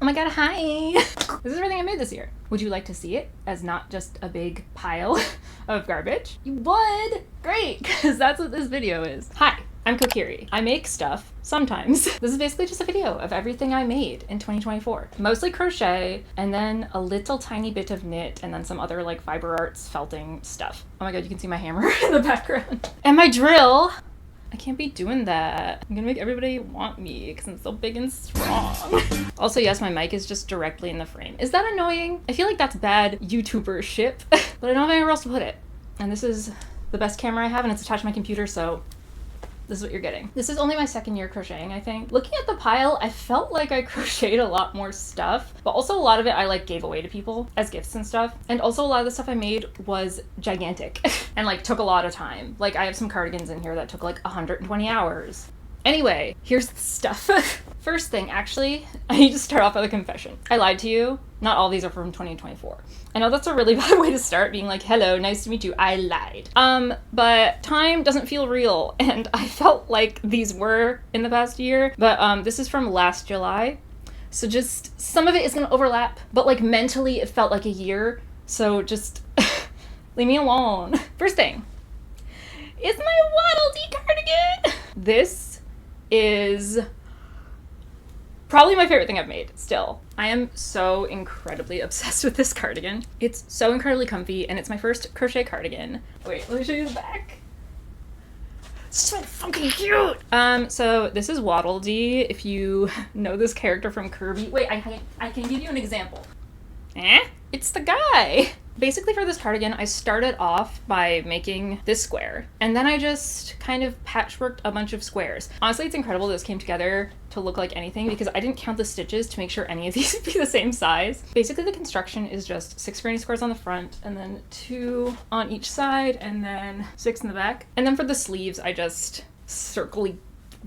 my god, hi! This is everything I made this year. Would you like to see it as not just a big pile of garbage? You would? Great, because that's what this video is. Hi, I'm Kokiri. I make stuff sometimes. This is basically just a video of everything I made in 2024. Mostly crochet, and then a little tiny bit of knit, and then some other like fiber arts felting stuff. Oh my god, you can see my hammer in the background. And my drill. I can't be doing that. I'm gonna make everybody want me because I'm so big and strong. Also, yes, my mic is just directly in the frame. Is that annoying? I feel like that's bad YouTubership, but I don't have anywhere else to put it. And this is the best camera I have, and it's attached to my computer, so this is what you're getting. This is only my second year crocheting, I think. Looking at the pile, I felt like I crocheted a lot more stuff, but also a lot of it I like gave away to people as gifts and stuff. And also a lot of the stuff I made was gigantic and like took a lot of time. Like I have some cardigans in here that took like 120 hours. Anyway, here's the stuff. First thing, actually, I need to start off with a confession. I lied to you. Not all these are from 2024. I know that's a really bad way to start, being like, hello, nice to meet you, I lied. But time doesn't feel real, and I felt like these were in the past year, but this is from last July. So just, some of it is gonna overlap, but like mentally it felt like a year, so just leave me alone. First thing, it's my Waddle Dee cardigan! This is probably my favorite thing I've made, still. I am so incredibly obsessed with this cardigan. It's so incredibly comfy, and it's my first crochet cardigan. Wait, let me show you the back. So fucking cute! So this is Waddle Dee, if you know this character from Kirby. Wait, I can give you an example. It's the guy! Basically for this cardigan, I started off by making this square, and then I just kind of patchworked a bunch of squares. Honestly, it's incredible this came together to look like anything because I didn't count the stitches to make sure any of these would be the same size. Basically, the construction is just 6 granny squares on the front, and then 2 on each side, and then 6 in the back. And then for the sleeves, I just circly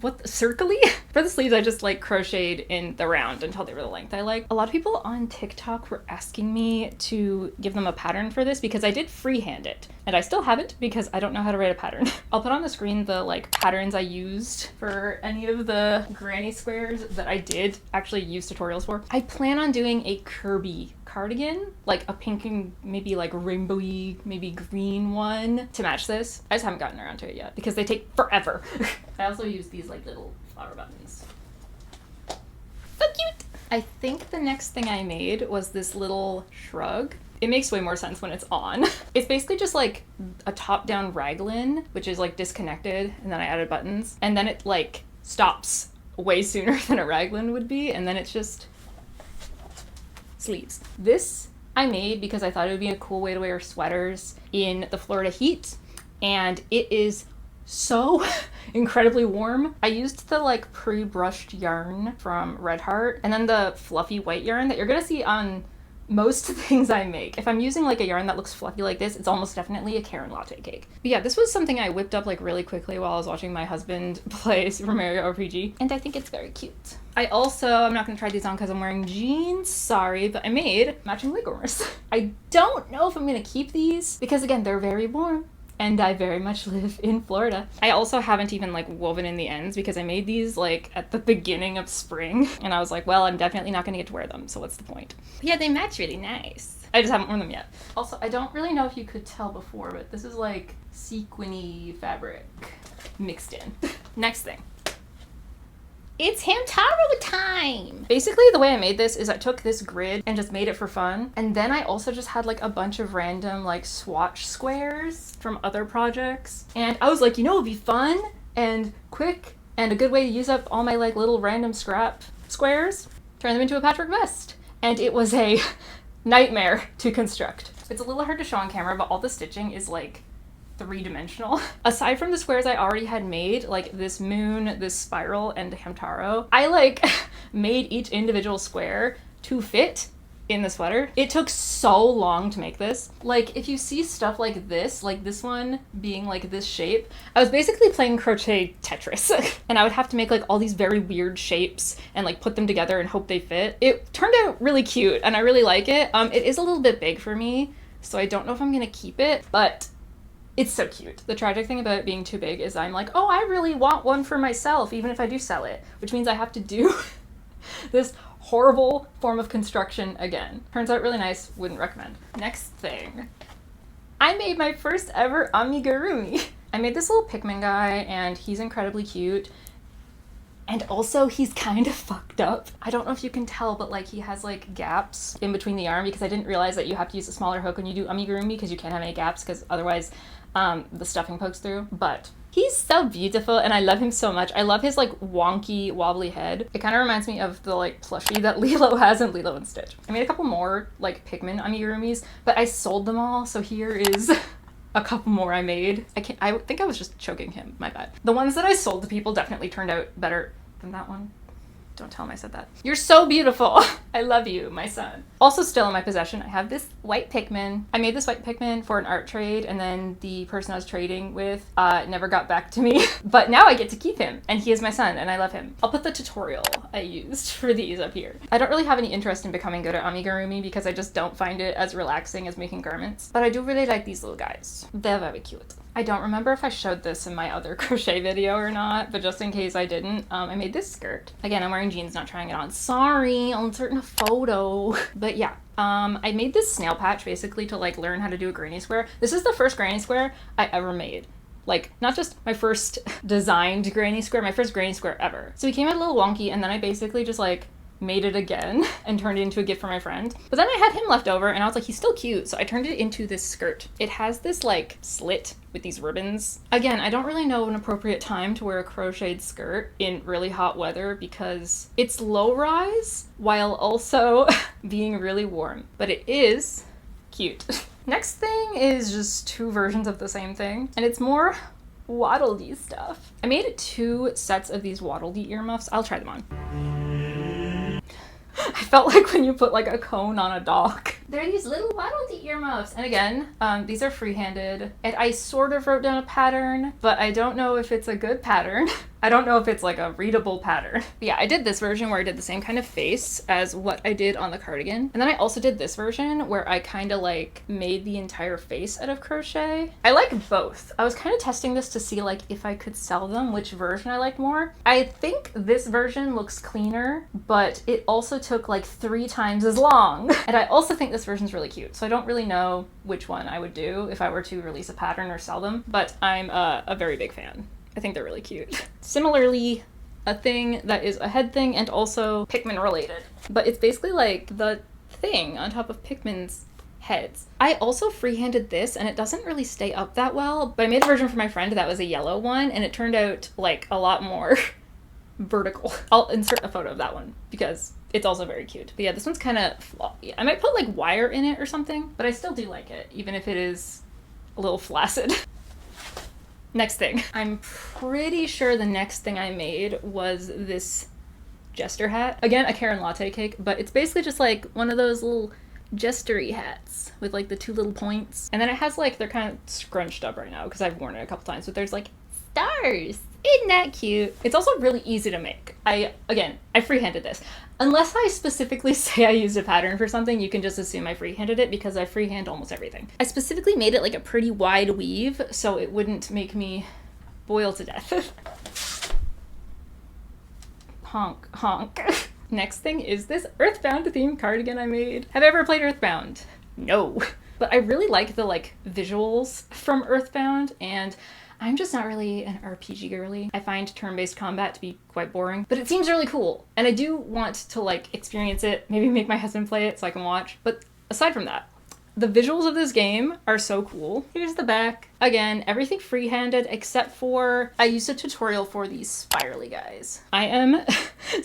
for the sleeves, I just like crocheted in the round until they were the length I like. A lot of people on TikTok were asking me to give them a pattern for this because I did freehand it, and I still haven't because I don't know how to write a pattern. I'll put on the screen the like patterns I used for any of the granny squares that I did actually use tutorials for. I plan on doing a Kirby cardigan, like a pink and maybe like rainbowy, maybe green one to match this. I just haven't gotten around to it yet because they take forever. I also use these like little flower buttons. So cute! I think the next thing I made was this little shrug. It makes way more sense when it's on. It's basically just like a top-down raglan, which is like disconnected, and then I added buttons, and then it like stops way sooner than a raglan would be, and then it's just sleeves. This I made because I thought it would be a cool way to wear sweaters in the Florida heat, and it is so incredibly warm. I used the like pre-brushed yarn from Red Heart, and then the fluffy white yarn that you're gonna see on most things I make. If I'm using like a yarn that looks fluffy like this, it's almost definitely a Karen latte cake. But yeah, this was something I whipped up like really quickly while I was watching my husband play Super Mario RPG, and I think it's very cute. I'm not gonna try these on because I'm wearing jeans, sorry, but I made matching leg warmers. I don't know if I'm gonna keep these because again, they're very warm. And I very much live in Florida. I also haven't even like woven in the ends because I made these like at the beginning of spring. And I was like, well, I'm definitely not gonna get to wear them, so what's the point? But yeah, they match really nice. I just haven't worn them yet. Also, I don't really know if you could tell before, but this is like sequiny fabric mixed in. Next thing. It's Hamtaro time! Basically, the way I made this is I took this grid and just made it for fun. And then I also just had like a bunch of random like swatch squares from other projects. And I was like, you know, it'd be fun and quick and a good way to use up all my like little random scrap squares. Turn them into a patchwork vest. And it was a nightmare to construct. It's a little hard to show on camera, but all the stitching is like 3-dimensional. Aside from the squares I already had made, like this moon, this spiral, and Hamtaro, I like made each individual square to fit in the sweater. It took so long to make this. Like if you see stuff like this one being like this shape, I was basically playing crochet Tetris and I would have to make like all these very weird shapes and like put them together and hope they fit. It turned out really cute and I really like it. It is a little bit big for me, so I don't know if I'm gonna keep it, but it's so cute. The tragic thing about it being too big is I'm like, oh, I really want one for myself, even if I do sell it, which means I have to do this horrible form of construction again. Turns out really nice, wouldn't recommend. Next thing. I made my first ever amigurumi. I made this little Pikmin guy and he's incredibly cute. And also he's kind of fucked up. I don't know if you can tell, but like he has like gaps in between the arm because I didn't realize that you have to use a smaller hook when you do amigurumi because you can't have any gaps because otherwise the stuffing pokes through. But he's so beautiful and I love him so much. I love his like wonky wobbly head. It kind of reminds me of the like plushie that Lilo has in Lilo and Stitch. I made a couple more like Pikmin amigurumis, but I sold them all, so here is a couple more I made. I think I was just choking him, my bad. The ones that I sold to people definitely turned out better than that one. Don't tell him I said that. You're so beautiful. I love you, my son. Also still in my possession, I have this white Pikmin. I made this white Pikmin for an art trade and then the person I was trading with never got back to me. But now I get to keep him and he is my son and I love him. I'll put the tutorial I used for these up here. I don't really have any interest in becoming good at amigurumi because I just don't find it as relaxing as making garments. But I do really like these little guys. They're very cute. I don't remember if I showed this in my other crochet video or not, but just in case I didn't, I made this skirt. Again, I'm wearing jeans, not trying it on. Sorry, I'll insert in a photo. But yeah, I made this snail patch basically to like learn how to do a granny square. This is the first granny square I ever made. Like, not just my first designed granny square, my first granny square ever. So it came out a little wonky and then I basically just like made it again and turned it into a gift for my friend. But then I had him left over and I was like, he's still cute. So I turned it into this skirt. It has this like slit with these ribbons. Again, I don't really know an appropriate time to wear a crocheted skirt in really hot weather because it's low rise while also being really warm, but it is cute. Next thing is just two versions of the same thing and it's more Waddle Dee stuff. I made 2 sets of these Waddle Dee earmuffs. I'll try them on. I felt like when you put like a cone on a dog. They're these little Waddle Dee earmuffs. And again, these are free-handed. And I sort of wrote down a pattern, but I don't know if it's a good pattern. I don't know if it's like a readable pattern. But yeah, I did this version where I did the same kind of face as what I did on the cardigan. And then I also did this version where I kind of like made the entire face out of crochet. I like both. I was kind of testing this to see like if I could sell them, which version I liked more. I think this version looks cleaner, but it also took like 3 times as long. And I also think this version's really cute. So I don't really know which one I would do if I were to release a pattern or sell them, but I'm a very big fan. I think they're really cute. Similarly, a thing that is a head thing and also Pikmin related, but it's basically like the thing on top of Pikmin's heads. I also freehanded this and it doesn't really stay up that well, but I made a version for my friend that was a yellow one and it turned out like a lot more vertical. I'll insert a photo of that one because it's also very cute. But yeah, this one's kind of floppy. I might put like wire in it or something, but I still do like it, even if it is a little flaccid. Next thing. I'm pretty sure the next thing I made was this Jester hat. Again, a Karen latte cake, but it's basically just like one of those little Jester-y hats with like the 2 little points. And then it has like, they're kind of scrunched up right now because I've worn it a couple times, but there's like stars. Isn't that cute? It's also really easy to make. I freehanded this. Unless I specifically say I used a pattern for something, you can just assume I freehanded it because I freehand almost everything. I specifically made it like a pretty wide weave so it wouldn't make me boil to death. Honk, honk. Next thing is this Earthbound themed cardigan I made. Have I ever played Earthbound? No. But I really like the like visuals from Earthbound and I'm just not really an RPG girly. I find turn-based combat to be quite boring, but it seems really cool. And I do want to like experience it, maybe make my husband play it so I can watch. But aside from that, the visuals of this game are so cool. Here's the back. Again, everything free-handed except for I used a tutorial for these spirally guys. I am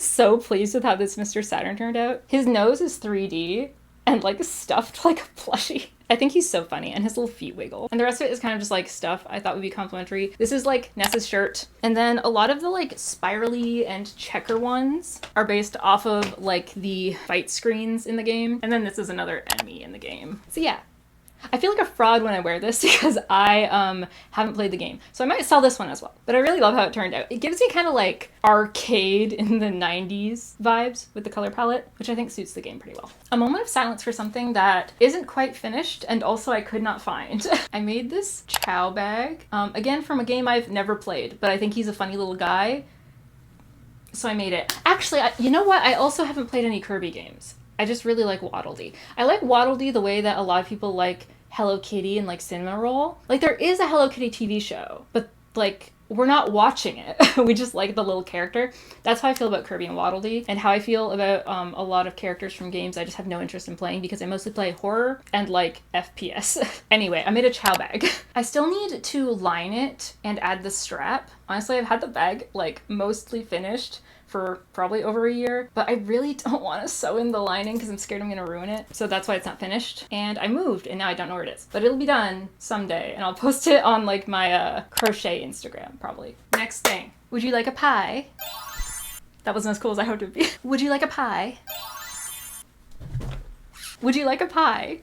so pleased with how this Mr. Saturn turned out. His nose is 3D and like stuffed like a plushie. I think he's so funny and his little feet wiggle. And the rest of it is kind of just like stuff I thought would be complimentary. This is like Nessa's shirt. And then a lot of the like spirally and checker ones are based off of like the fight screens in the game. And then this is another enemy in the game. So yeah. I feel like a fraud when I wear this because I haven't played the game. So I might sell this one as well. But I really love how it turned out. It gives me kind of like arcade in the 90s vibes with the color palette, which I think suits the game pretty well. A moment of silence for something that isn't quite finished and also I could not find. I made this chow bag, again from a game I've never played, but I think he's a funny little guy. So I made it. Actually, you know what? I also haven't played any Kirby games. I just really like Waddle Dee. I like Waddle Dee the way that a lot of people like Hello Kitty and like Cinnamon Roll. Like there is a Hello Kitty TV show, but like we're not watching it. We just like the little character. That's how I feel about Kirby and Waddle Dee, and how I feel about a lot of characters from games I just have no interest in playing because I mostly play horror and like FPS. Anyway, I made a chow bag. I still need to line it and add the strap. Honestly, I've had the bag like mostly finished for probably over a year, but I really don't want to sew in the lining because I'm scared I'm gonna ruin it. So that's why it's not finished. And I moved and now I don't know where it is, but it'll be done someday and I'll post it on like my crochet Instagram probably. Next thing, would you like a pie? That wasn't as cool as I hoped it would be. Would you like a pie? Would you like a pie?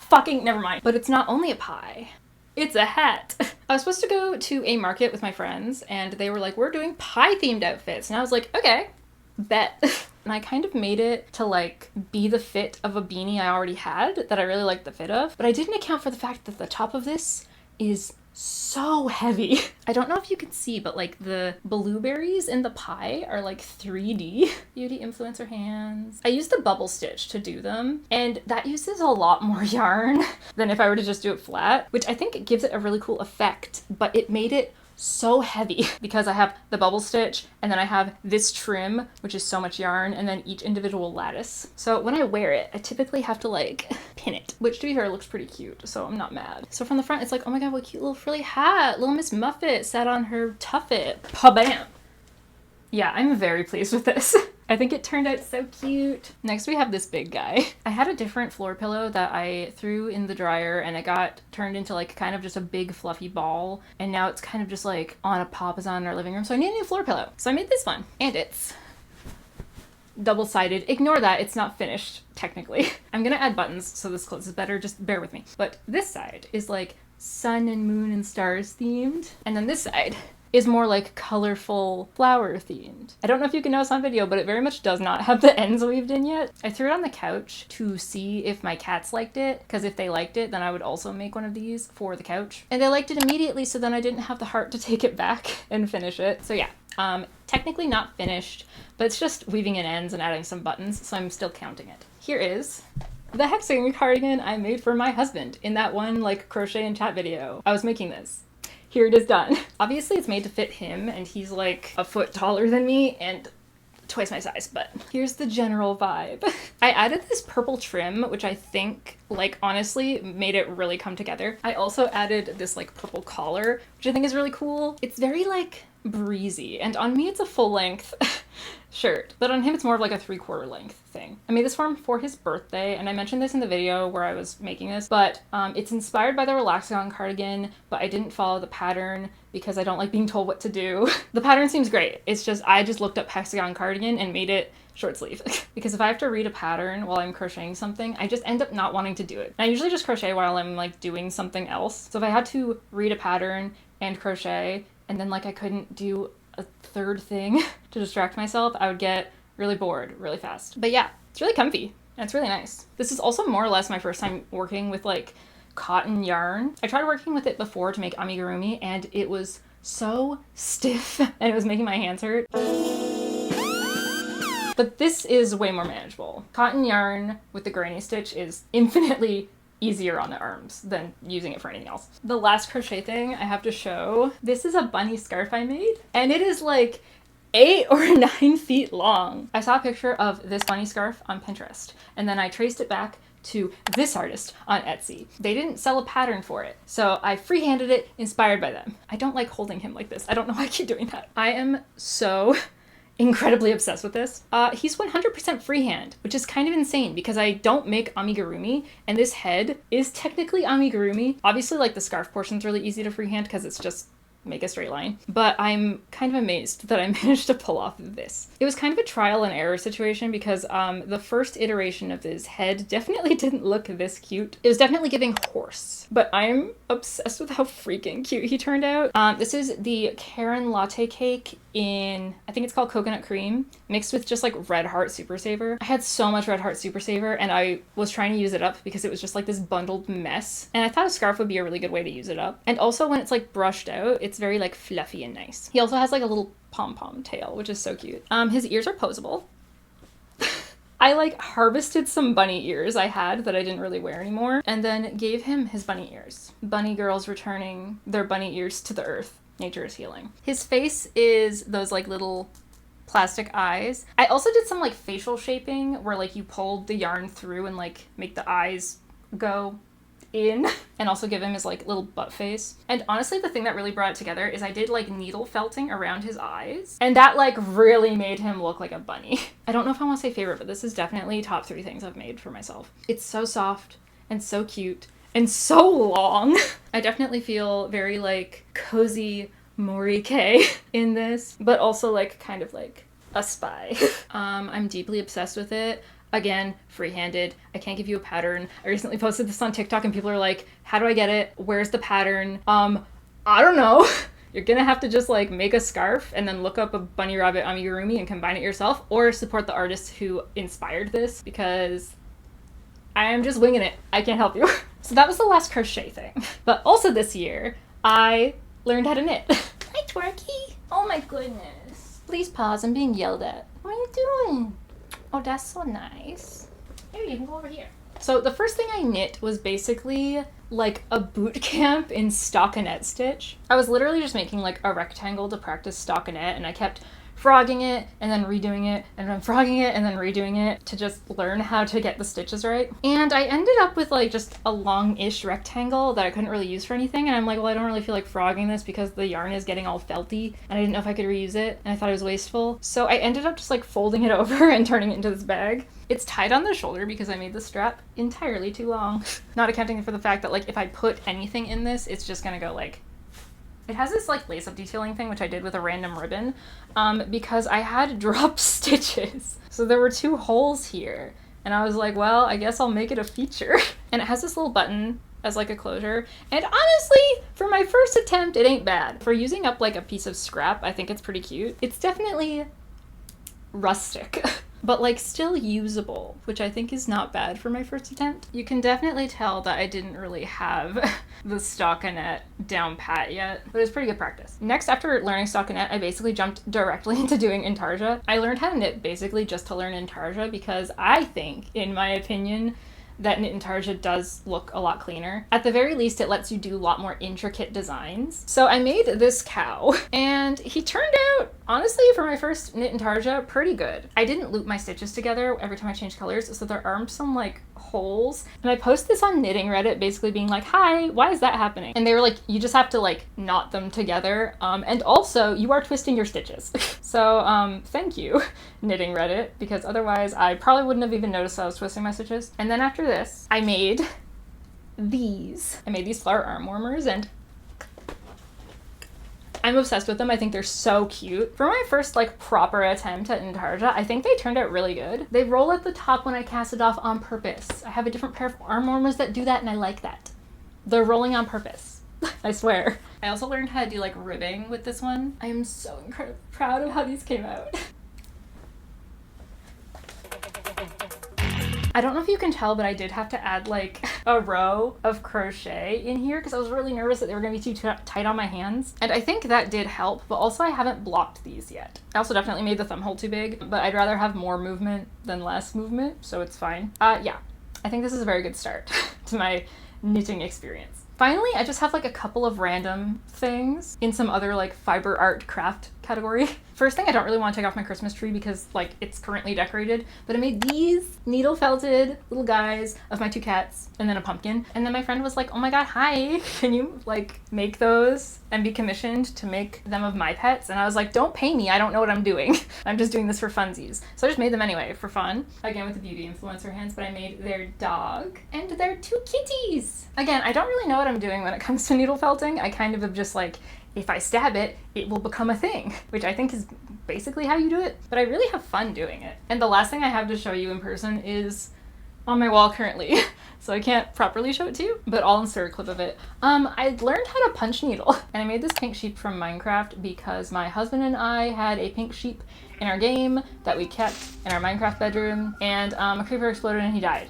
Fucking never mind. But it's not only a pie. It's a hat. I was supposed to go to a market with my friends and they were like, we're doing pie themed outfits. And I was like, okay, bet. And I kind of made it to like be the fit of a beanie I already had that I really liked the fit of. But I didn't account for the fact that the top of this is so heavy. I don't know if you can see, but like the blueberries in the pie are like 3D. Beauty influencer hands. I used the bubble stitch to do them, and that uses a lot more yarn than if I were to just do it flat, which I think it gives it a really cool effect, but it made it so heavy because I have the bubble stitch and then I have this trim, which is so much yarn, and then each individual lattice. So when I wear it, I typically have to like pin it, which to be fair looks pretty cute, so I'm not mad. So from the front, it's like, oh my god, what cute little frilly hat. Little Miss Muffet sat on her tuffet. Pa-bam! Yeah, I'm very pleased with this. I think it turned out so cute. Next we have this big guy. I had a different floor pillow that I threw in the dryer and it got turned into like kind of just a big fluffy ball, and now it's kind of just like on a papasan in our living room, so I need a new floor pillow. So I made this one, and it's double-sided. Ignore that, it's not finished technically. I'm gonna add buttons so this closes better, just bear with me. But this side is like sun and moon and stars themed, and then this side is more like colorful flower themed. I don't know if you can notice on video, but it very much does not have the ends weaved in yet. I threw it on the couch to see if my cats liked it, because if they liked it, then I would also make one of these for the couch. And they liked it immediately, so then I didn't have the heart to take it back and finish it. So yeah, technically not finished, but it's just weaving in ends and adding some buttons, so I'm still counting it. Here is the hexagon cardigan I made for my husband in that one like crochet and chat video. I was making this. Here it is done. Obviously it's made to fit him, and he's like a foot taller than me and twice my size, but here's the general vibe. I added this purple trim, which I think like honestly made it really come together. I also added this like purple collar, which I think is really cool. It's very like breezy, and on me it's a full length shirt, but on him it's more of like a 3/4 length thing. I made this for him for his birthday, and I mentioned this in the video where I was making this, but it's inspired by the Relaxagon cardigan, but I didn't follow the pattern because I don't like being told what to do. The pattern seems great. It's just, I just looked up hexagon cardigan and made it short sleeve because if I have to read a pattern while I'm crocheting something, I just end up not wanting to do it. And I usually just crochet while I'm like doing something else. So if I had to read a pattern and crochet, and then like I couldn't do a third thing to distract myself, I would get really bored really fast. But yeah, it's really comfy and it's really nice. This is also more or less my first time working with like cotton yarn. I tried working with it before to make amigurumi and it was so stiff and it was making my hands hurt. But this is way more manageable. Cotton yarn with the granny stitch is infinitely easier on the arms than using it for anything else. The last crochet thing I have to show, this is a bunny scarf I made, and it is like 8 or 9 feet long. I saw a picture of this bunny scarf on Pinterest, and then I traced it back to this artist on Etsy. They didn't sell a pattern for it, so I freehanded it inspired by them. I don't like holding him like this. I don't know why I keep doing that. I am so incredibly obsessed with this. He's 100% freehand, which is kind of insane because I don't make amigurumi, and this head is technically amigurumi. Obviously, like the scarf portion's really easy to freehand because it's just make a straight line, but I'm kind of amazed that I managed to pull off this. It was kind of a trial and error situation because the first iteration of his head definitely didn't look this cute. It was definitely giving horse, but I'm obsessed with how freaking cute he turned out. This is the Karen latte cake in, I think it's called coconut cream, mixed with just like Red Heart Super Saver. I had so much Red Heart Super Saver and I was trying to use it up because it was just like this bundled mess, and I thought a scarf would be a really good way to use it up. And also when it's like brushed out, it's It's very like fluffy and nice. He also has like a little pom-pom tail, which is so cute. His ears are posable. I like harvested some bunny ears I had that I didn't really wear anymore, and then gave him his bunny ears. Bunny girls returning their bunny ears to the earth. Nature is healing. His face is those like little plastic eyes. I also did some like facial shaping where like you pulled the yarn through and like make the eyes go in, and also give him his like little butt face. And honestly, the thing that really brought it together is I did like needle felting around his eyes, and that like really made him look like a bunny. I don't know if I want to say favorite, but this is definitely top 3 things I've made for myself. It's so soft and so cute and so long. I definitely feel very like cozy Morike in this, but also like kind of like a spy. I'm deeply obsessed with it. Again, free-handed. I can't give you a pattern. I recently posted this on TikTok and people are like, how do I get it? Where's the pattern? I don't know. You're gonna have to just like make a scarf and then look up a bunny rabbit amigurumi and combine it yourself, or support the artists who inspired this, because I am just winging it. I can't help you. So that was the last crochet thing. But also this year, I learned how to knit. Hi, Twerky. Oh my goodness. Please pause. I'm being yelled at. What are you doing? Oh, that's so nice. Here, you can go over here. So the first thing I knit was basically like a boot camp in stockinette stitch. I was literally just making like a rectangle to practice stockinette, and I kept frogging it and then redoing it and then frogging it and then redoing it to just learn how to get the stitches right. And I ended up with like just a long-ish rectangle that I couldn't really use for anything, and I'm like, well, I don't really feel like frogging this because the yarn is getting all felty and I didn't know if I could reuse it, and I thought it was wasteful. So I ended up just like folding it over and turning it into this bag. It's tied on the shoulder because I made the strap entirely too long. Not accounting for the fact that like if I put anything in this, it's just gonna go like... It has this like lace-up detailing thing, which I did with a random ribbon, because I had drop stitches. So there were 2 holes here, and I was like, well, I guess I'll make it a feature. And it has this little button as like a closure, and honestly, for my first attempt, it ain't bad. For using up like a piece of scrap, I think it's pretty cute. It's definitely rustic. But like still usable, which I think is not bad for my first attempt. You can definitely tell that I didn't really have the stockinette down pat yet, but it was pretty good practice. Next, after learning stockinette, I basically jumped directly into doing intarsia. I learned how to knit basically just to learn intarsia because I think, in my opinion, that knit intarsia does look a lot cleaner. At the very least, it lets you do a lot more intricate designs. So I made this cow, and he turned out, honestly, for my first knit intarsia, pretty good. I didn't loop my stitches together every time I changed colors, so there are some like holes. And I posted this on Knitting Reddit, basically being like, hi, why is that happening? And they were like, you just have to like knot them together. And also you are twisting your stitches. So thank you, Knitting Reddit, because otherwise I probably wouldn't have even noticed that I was twisting my stitches. And then after this, I made these. I made these flower arm warmers, and I'm obsessed with them. I think they're so cute. For my first like proper attempt at intarsia, I think they turned out really good. They roll at the top when I cast it off on purpose. I have a different pair of arm warmers that do that, and I like that. They're rolling on purpose. I swear. I also learned how to do like ribbing with this one. I am so incredibly proud of how these came out. I don't know if you can tell, but I did have to add like a row of crochet in here because I was really nervous that they were going to be too tight on my hands. And I think that did help, but also I haven't blocked these yet. I also definitely made the thumb hole too big, but I'd rather have more movement than less movement, so it's fine. Yeah, I think this is a very good start to my knitting experience. Finally, I just have like a couple of random things in some other like fiber art craft category. First thing, I don't really want to take off my Christmas tree because like it's currently decorated, but I made these needle felted little guys of my 2 cats and then a pumpkin. And then my friend was like, oh my god, hi, can you like make those and be commissioned to make them of my pets? And I was like, don't pay me, I don't know what I'm doing. I'm just doing this for funsies. So I just made them anyway for fun. Again, with the beauty influencer hands, but I made their dog and their 2 kitties. Again, I don't really know what I'm doing when it comes to needle felting. I kind of am just like, if I stab it, it will become a thing, which I think is basically how you do it. But I really have fun doing it. And the last thing I have to show you in person is on my wall currently, so I can't properly show it to you, but I'll insert a clip of it. I learned how to punch needle, and I made this pink sheep from Minecraft because my husband and I had a pink sheep in our game that we kept in our Minecraft bedroom, and a creeper exploded and he died.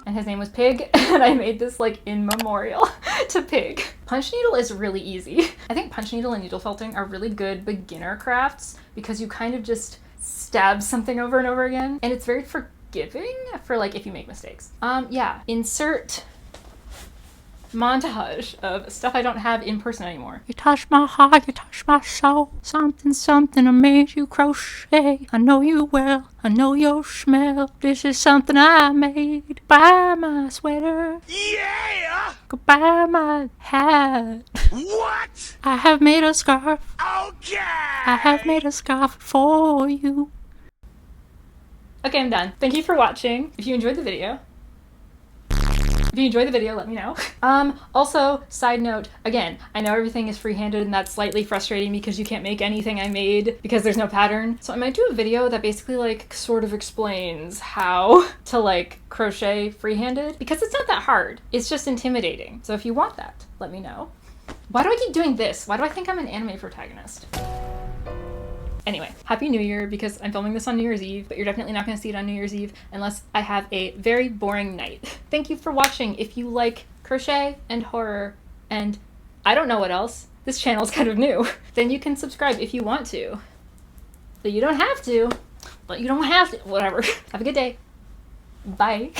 and his name was Pig, and I made this like in memorial to Pig. Punch needle is really easy. I think punch needle and needle felting are really good beginner crafts because you kind of just stab something over and over again, and it's very forgiving for like if you make mistakes. Yeah, insert montage of stuff I don't have in person anymore. You touch my heart, you touch my soul. Something, something I made you crochet. I know you well, I know your smell. This is something I made. Buy my sweater. Yeah! Goodbye my hat. What? I have made a scarf. Okay! I have made a scarf for you. Okay, I'm done. Thank you for watching. If you enjoyed the video, let me know. Also, side note, again, I know everything is free-handed and that's slightly frustrating because you can't make anything I made because there's no pattern. So I might do a video that basically like sort of explains how to like crochet free-handed because it's not that hard. It's just intimidating. So if you want that, let me know. Why do I keep doing this? Why do I think I'm an anime protagonist? Anyway, Happy New Year because I'm filming this on New Year's Eve, but you're definitely not going to see it on New Year's Eve unless I have a very boring night. Thank you for watching. If you like crochet and horror and I don't know what else, this channel is kind of new, then you can subscribe if you want to. But you don't have to. But you don't have to. Whatever. Have a good day. Bye.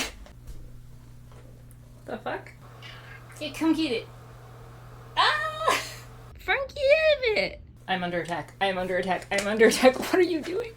The fuck? Hey, come get it. Ah! Frankie, it. I'm under attack. I am under attack. I am under attack. What are you doing?